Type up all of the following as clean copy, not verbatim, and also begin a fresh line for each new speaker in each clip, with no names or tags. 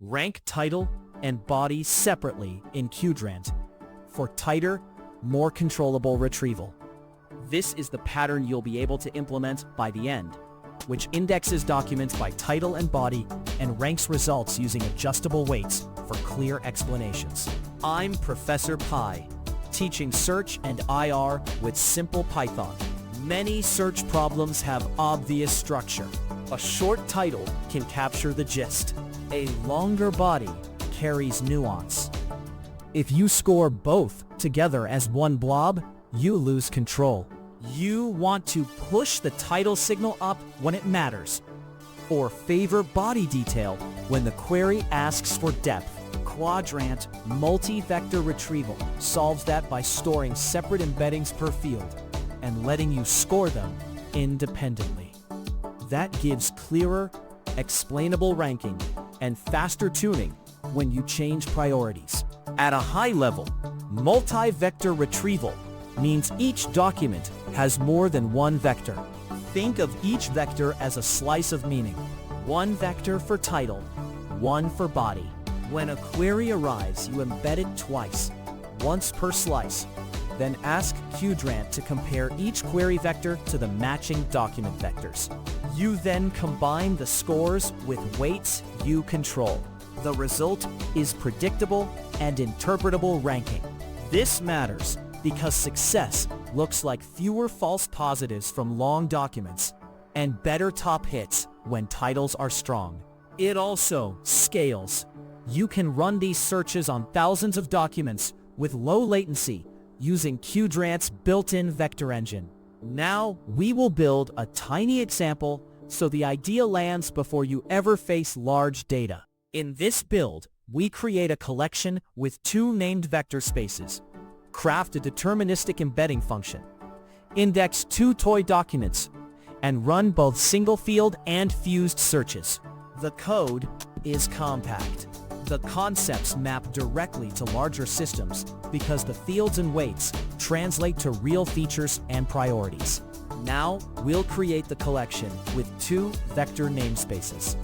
Rank title and body separately in Qdrant for tighter, more controllable retrieval. This is the pattern you'll be able to implement by the end, which indexes documents by title and body and ranks results using adjustable weights for clear explanations. I'm Professor Pi, teaching search and IR with simple Python. Many search problems have obvious structure. A short title can capture the gist. A longer body carries nuance. If you score both together as one blob, you lose control. You want to push the title signal up when it matters, or favor body detail when the query asks for depth. Qdrant multi-vector retrieval solves that by storing separate embeddings per field and letting you score them independently. That gives clearer, explainable ranking and faster tuning when you change priorities. At a high level, multi-vector retrieval means each document has more than one vector. Think of each vector as a slice of meaning. One vector for title, one for body. When a query arrives, you embed it twice, once per slice. Then ask Qdrant to compare each query vector to the matching document vectors. You then combine the scores with weights you control. The result is predictable and interpretable ranking. This matters because success looks like fewer false positives from long documents and better top hits when titles are strong. It also scales. You can run these searches on thousands of documents with low latency using Qdrant's built-in vector engine. Now we will build a tiny example so the idea lands before you ever face large data. In this build, we create a collection with two named vector spaces, craft a deterministic embedding function, index two toy documents, and run both single-field and fused searches. The code is compact. The concepts map directly to larger systems because the fields and weights translate to real features and priorities. Now, we'll create the collection with two vector namespaces.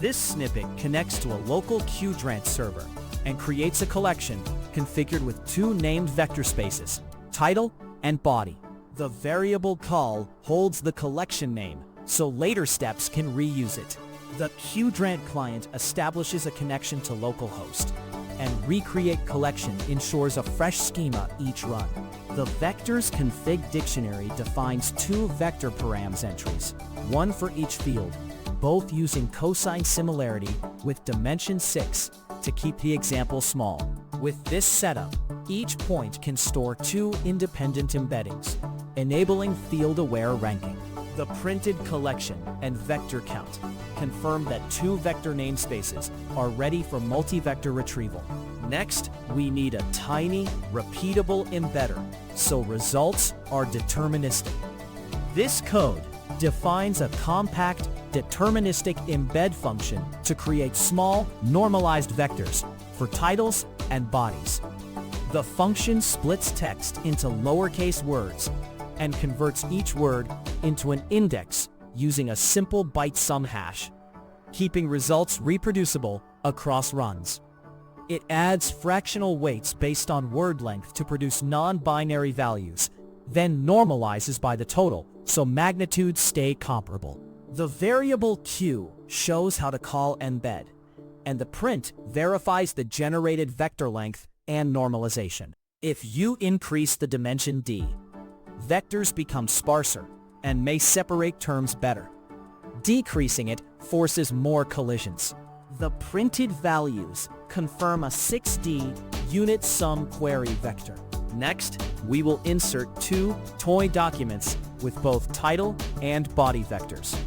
This snippet connects to a local Qdrant server and creates a collection configured with two named vector spaces, title and body. The variable call holds the collection name, so later steps can reuse it. The QdrantClient establishes a connection to localhost, and recreate collection ensures a fresh schema each run. The vectors config dictionary defines two vector params entries, one for each field, both using cosine similarity with dimension 6 to keep the example small. With this setup, each point can store two independent embeddings, enabling field-aware ranking. The printed collection and vector count confirm that two vector namespaces are ready for multi-vector retrieval. Next, we need a tiny, repeatable embedder, so results are deterministic. This code defines a compact, deterministic embed function to create small, normalized vectors for titles and bodies. The function splits text into lowercase words and converts each word into an index using a simple byte sum hash, keeping results reproducible across runs. It adds fractional weights based on word length to produce non-binary values, then normalizes by the total so magnitudes stay comparable. The variable q shows how to call embed, and the print verifies the generated vector length and normalization. If you increase the dimension d, vectors become sparser and may separate terms better. Decreasing it forces more collisions. The printed values confirm a 6D unit sum query vector. Next, we will insert two toy documents with both title and body vectors.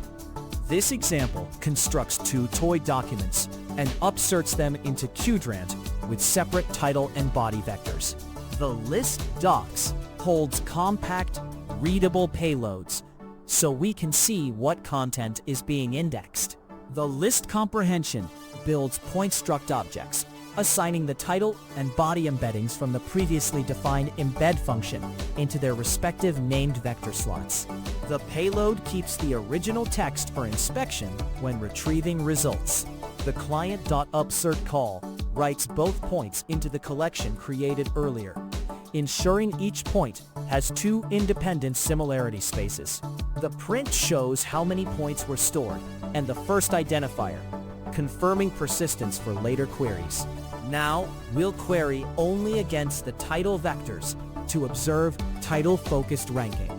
This example constructs two toy documents and upserts them into Qdrant with separate title and body vectors. The list docs holds compact, readable payloads, so we can see what content is being indexed. The list comprehension builds point struct objects, assigning the title and body embeddings from the previously defined embed function into their respective named vector slots. The payload keeps the original text for inspection when retrieving results. The client.upsert call writes both points into the collection created earlier, ensuring each point has two independent similarity spaces. The print shows how many points were stored and the first identifier, confirming persistence for later queries. Now, we'll query only against the title vectors to observe title-focused ranking.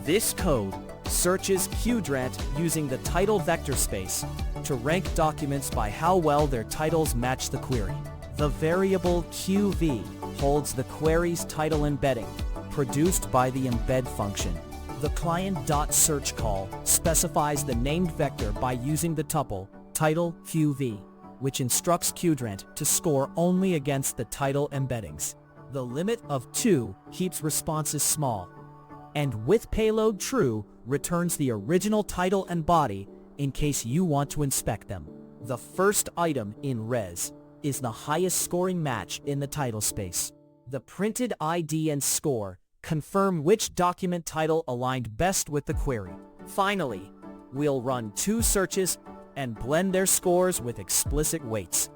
This code searches Qdrant using the title vector space to rank documents by how well their titles match the query. The variable QV holds the query's title embedding, produced by the embed function. The client.search call specifies the named vector by using the tuple title QV, which instructs Qdrant to score only against the title embeddings. The limit of 2 keeps responses small, and with payload true returns the original title and body in case you want to inspect them. The first item in res is the highest scoring match in the title space. The printed ID and score confirm which document title aligned best with the query. Finally, we'll run 2 searches and blend their scores with explicit weights.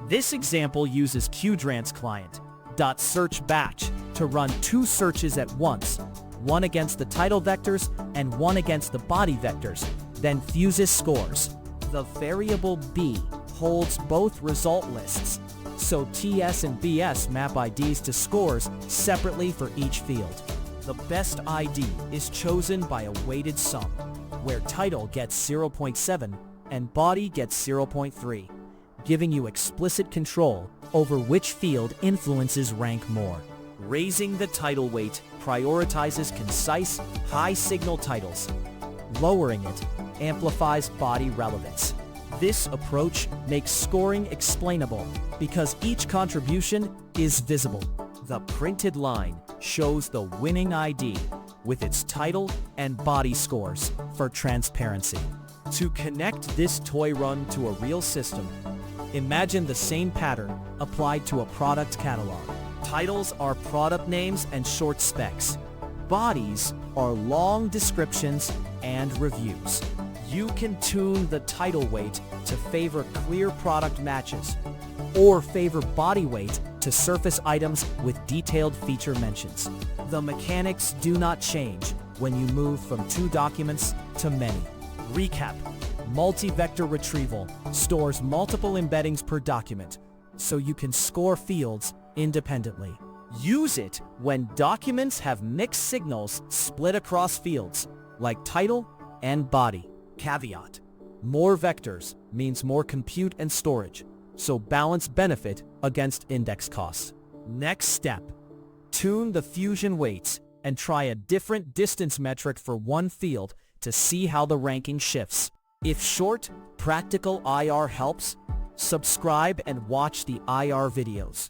This example uses QdrantClient.search batch to run 2 searches at once, one against the title vectors and one against the body vectors, then fuses scores. The variable B holds both result lists, so TS and BS map IDs to scores separately for each field. The best ID is chosen by a weighted sum, where title gets 0.7 and body gets 0.3, giving you explicit control over which field influences rank more. Raising the title weight prioritizes concise, high-signal titles. Lowering it amplifies body relevance. This approach makes scoring explainable because each contribution is visible. The printed line shows the winning ID with its title and body scores for transparency. To connect this toy run to a real system, imagine the same pattern applied to a product catalog. Titles are product names and short specs. Bodies are long descriptions and reviews. You can tune the title weight to favor clear product matches, or favor body weight to surface items with detailed feature mentions. The mechanics do not change when you move from 2 documents to many. Recap: multi-vector retrieval stores multiple embeddings per document, so you can score fields independently. Use it when documents have mixed signals split across fields, like title and body. Caveat: more vectors means more compute and storage, so balance benefit against index costs. Next step: tune the fusion weights and try a different distance metric for one field to see how the ranking shifts. If short, practical IR helps, subscribe and watch the IR videos.